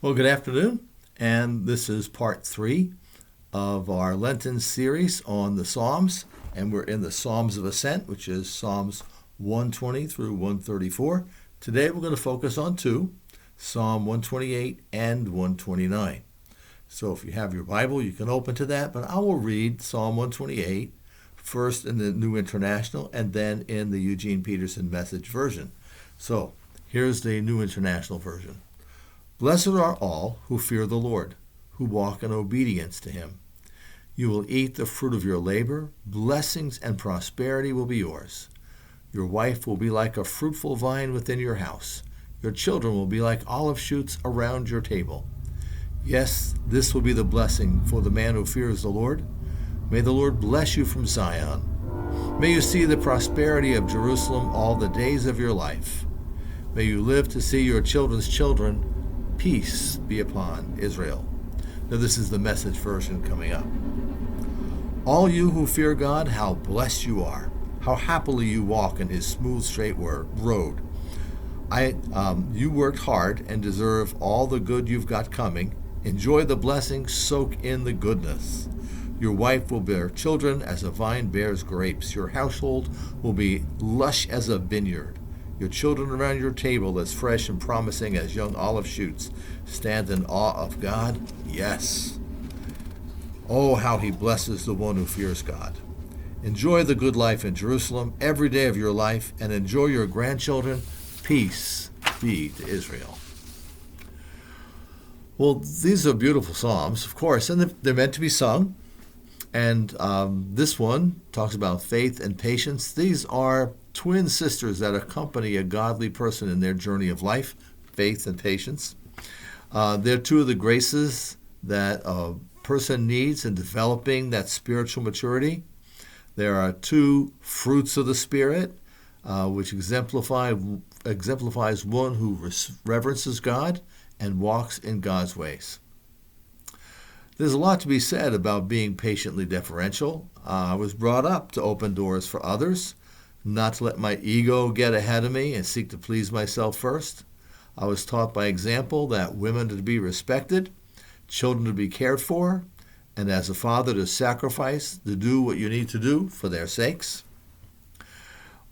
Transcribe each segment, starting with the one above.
Well, good afternoon, and this is part 3 of our Lenten series on the Psalms, and we're in the Psalms of Ascent, which is Psalms 120 through 134. Today we're going to focus on two, Psalm 128 and 129. So if you have your Bible, you can open to that, but I will read Psalm 128 first in the New International and then in the Eugene Peterson Message version. So here's the New International version. Blessed are all who fear the Lord, who walk in obedience to him. You will eat the fruit of your labor. Blessings and prosperity will be yours. Your wife will be like a fruitful vine within your house. Your children will be like olive shoots around your table. Yes, this will be the blessing for the man who fears the Lord. May the Lord bless you from Zion. May you see the prosperity of Jerusalem all the days of your life. May you live to see your children's children. Peace be upon Israel. Now this is the Message version coming up. All you who fear God, how blessed you are. How happily you walk in his smooth, straight road. You worked hard and deserve all the good you've got coming. Enjoy the blessing, soak in the goodness. Your wife will bear children as a vine bears grapes. Your household will be lush as a vineyard. Your children around your table as fresh and promising as young olive shoots. Stand in awe of God? Yes. Oh, how he blesses the one who fears God. Enjoy the good life in Jerusalem every day of your life and enjoy your grandchildren. Peace be to Israel. Well, these are beautiful psalms, of course, and they're meant to be sung. And this one talks about faith and patience. These are twin sisters that accompany a godly person in their journey of life, faith and patience. They're two of the graces that a person needs in developing that spiritual maturity. There are two fruits of the Spirit, which exemplifies one who reverences God and walks in God's ways. There's a lot to be said about being patiently deferential. I was brought up to open doors for others, not to let my ego get ahead of me and seek to please myself first. I was taught by example that women are to be respected, children to be cared for, and as a father to sacrifice, to do what you need to do for their sakes.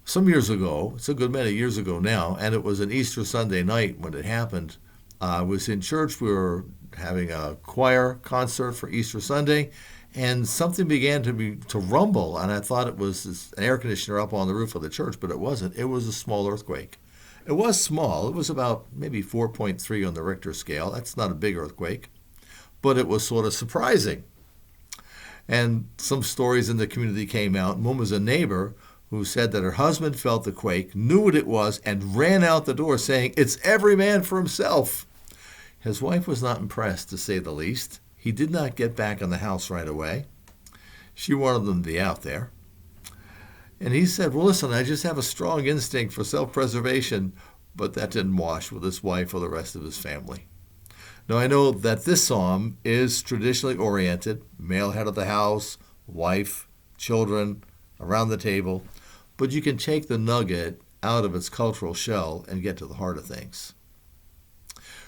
Some years ago, it's a good many years ago now, and it was an Easter Sunday night when it happened. I was in church. We were having a choir concert for Easter Sunday, and something began to rumble, and I thought it was an air conditioner up on the roof of the church, but it wasn't. It was a small earthquake. It was small. It was about maybe 4.3 on the Richter scale. That's not a big earthquake, but it was sort of surprising. And some stories in the community came out. One was a neighbor who said that her husband felt the quake, knew what it was, and ran out the door saying, "It's every man for himself." His wife was not impressed, to say the least. He did not get back in the house right away. She wanted them to be out there. And he said, well, listen, I just have a strong instinct for self-preservation, but that didn't wash with his wife or the rest of his family. Now, I know that this psalm is traditionally oriented, male head of the house, wife, children, around the table, but you can take the nugget out of its cultural shell and get to the heart of things.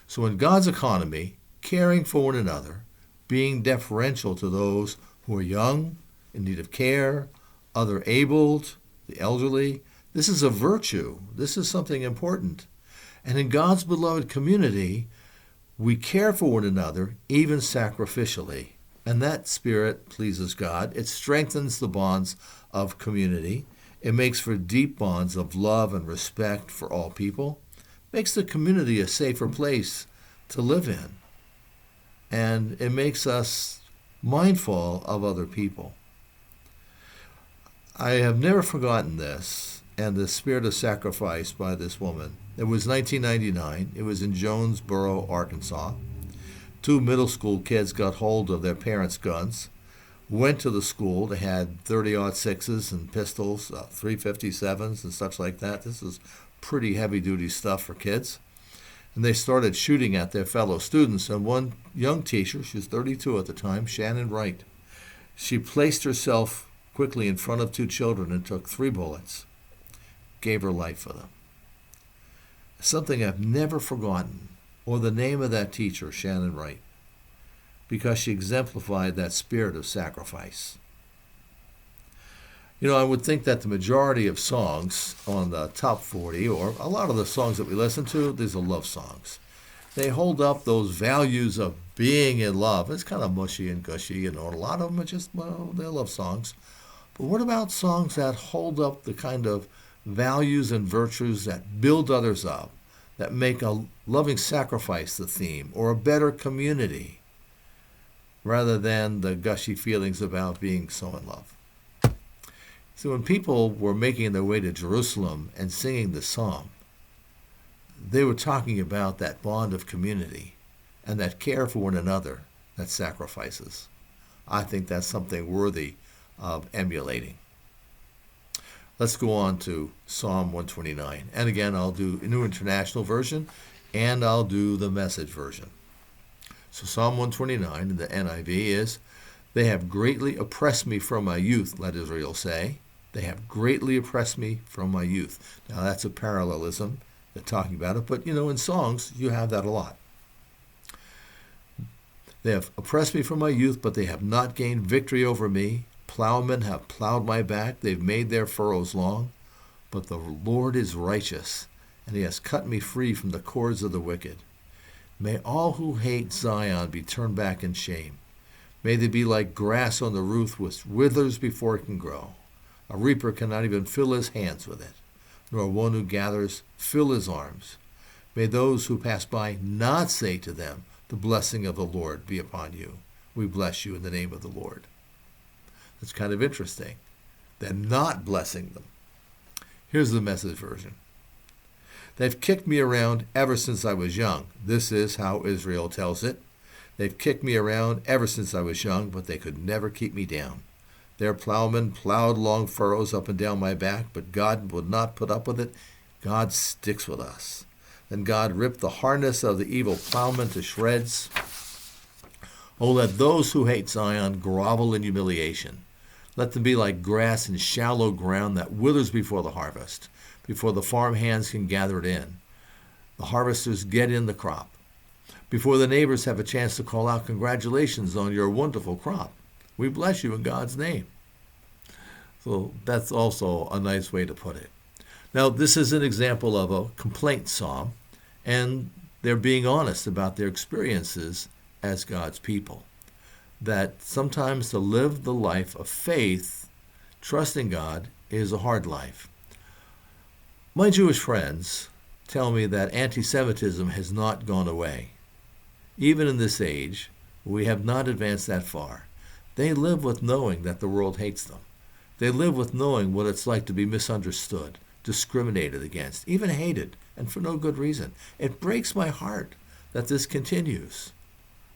So in God's economy, caring for one another, being deferential to those who are young, in need of care, other-abled, the elderly, this is a virtue. This is something important. And in God's beloved community, we care for one another, even sacrificially. And that spirit pleases God. It strengthens the bonds of community. It makes for deep bonds of love and respect for all people. Makes the community a safer place to live in. And it makes us mindful of other people. I have never forgotten this and the spirit of sacrifice by this woman. It was 1999. It was in Jonesboro, Arkansas. Two middle school kids got hold of their parents' guns, went to the school. They had 30-06s and pistols, 357s and such like that. This is pretty heavy-duty stuff for kids. And they started shooting at their fellow students. And one young teacher, she was 32 at the time, Shannon Wright, she placed herself quickly in front of two children and took 3 bullets, gave her life for them. Something I've never forgotten or the name of that teacher, Shannon Wright, because she exemplified that spirit of sacrifice. I would think that the majority of songs on the top 40, or a lot of the songs that we listen to, these are love songs. They hold up those values of being in love. It's kind of mushy and gushy, a lot of them are just, they're love songs. But what about songs that hold up the kind of values and virtues that build others up, that make a loving sacrifice the theme, or a better community, rather than the gushy feelings about being so in love? So when people were making their way to Jerusalem and singing the psalm, they were talking about that bond of community and that care for one another that sacrifices. I think that's something worthy of emulating. Let's go on to Psalm 129. And again, I'll do a New International Version and I'll do the Message version. So Psalm 129 in the NIV is, "They have greatly oppressed me from my youth," let Israel say. They have greatly oppressed me from my youth. Now that's a parallelism. They're talking about it, but in songs, you have that a lot. "They have oppressed me from my youth, but they have not gained victory over me. Plowmen have plowed my back. They've made their furrows long. But the Lord is righteous, and he has cut me free from the cords of the wicked. May all who hate Zion be turned back in shame. May they be like grass on the roof, which withers before it can grow. A reaper cannot even fill his hands with it, nor one who gathers fill his arms. May those who pass by not say to them, 'The blessing of the Lord be upon you. We bless you in the name of the Lord.'" That's kind of interesting. They're not blessing them. Here's the Message version. "They've kicked me around ever since I was young." This is how Israel tells it. "They've kicked me around ever since I was young, but they could never keep me down. Their plowmen plowed long furrows up and down my back, but God would not put up with it. God sticks with us." Then God ripped the harness of the evil plowmen to shreds. "Oh, let those who hate Zion grovel in humiliation. Let them be like grass in shallow ground that withers before the harvest, before the farm hands can gather it in. The harvesters get in the crop, before the neighbors have a chance to call out, 'Congratulations on your wonderful crop. We bless you in God's name.'" So that's also a nice way to put it. Now, this is an example of a complaint psalm, and they're being honest about their experiences as God's people. That sometimes to live the life of faith, trusting God, is a hard life. My Jewish friends tell me that anti-Semitism has not gone away. Even in this age, we have not advanced that far. They live with knowing that the world hates them. They live with knowing what it's like to be misunderstood, discriminated against, even hated, and for no good reason. It breaks my heart that this continues.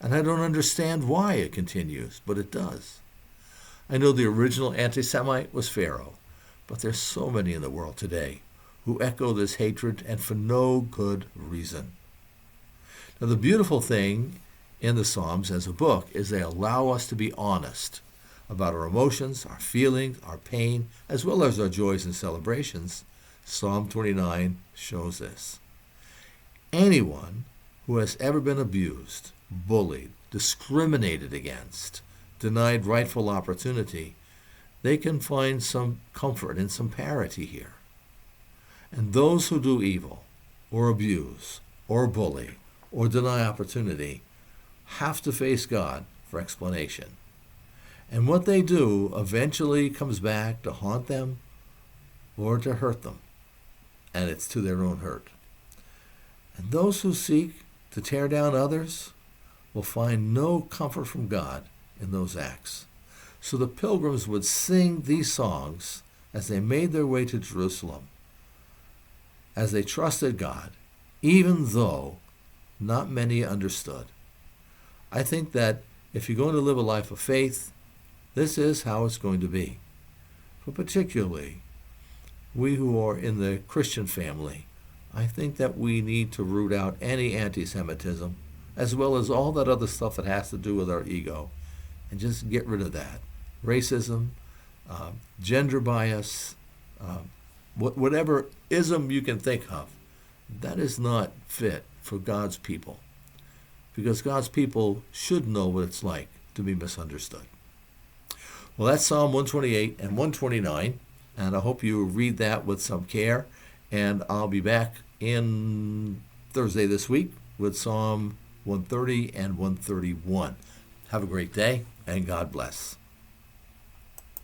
And I don't understand why it continues, but it does. I know the original anti-Semite was Pharaoh, but there's so many in the world today who echo this hatred, and for no good reason. Now, the beautiful thing in the Psalms as a book is they allow us to be honest about our emotions, our feelings, our pain, as well as our joys and celebrations. Psalm 29 shows this. Anyone who has ever been abused, bullied, discriminated against, denied rightful opportunity, they can find some comfort and some parity here. And those who do evil, or abuse, or bully, or deny opportunity have to face God for explanation. And what they do eventually comes back to haunt them or to hurt them. And it's to their own hurt. And those who seek to tear down others will find no comfort from God in those acts. So the pilgrims would sing these songs as they made their way to Jerusalem, as they trusted God, even though not many understood. I think that if you're going to live a life of faith, this is how it's going to be. But particularly, we who are in the Christian family, I think that we need to root out any anti-Semitism, as well as all that other stuff that has to do with our ego, and just get rid of that. Racism, gender bias, whatever ism you can think of, that is not fit for God's people, because God's people should know what it's like to be misunderstood. Well, that's Psalm 128 and 129, and I hope you read that with some care, and I'll be back in Thursday this week with Psalm 130 and 131. Have a great day, and God bless.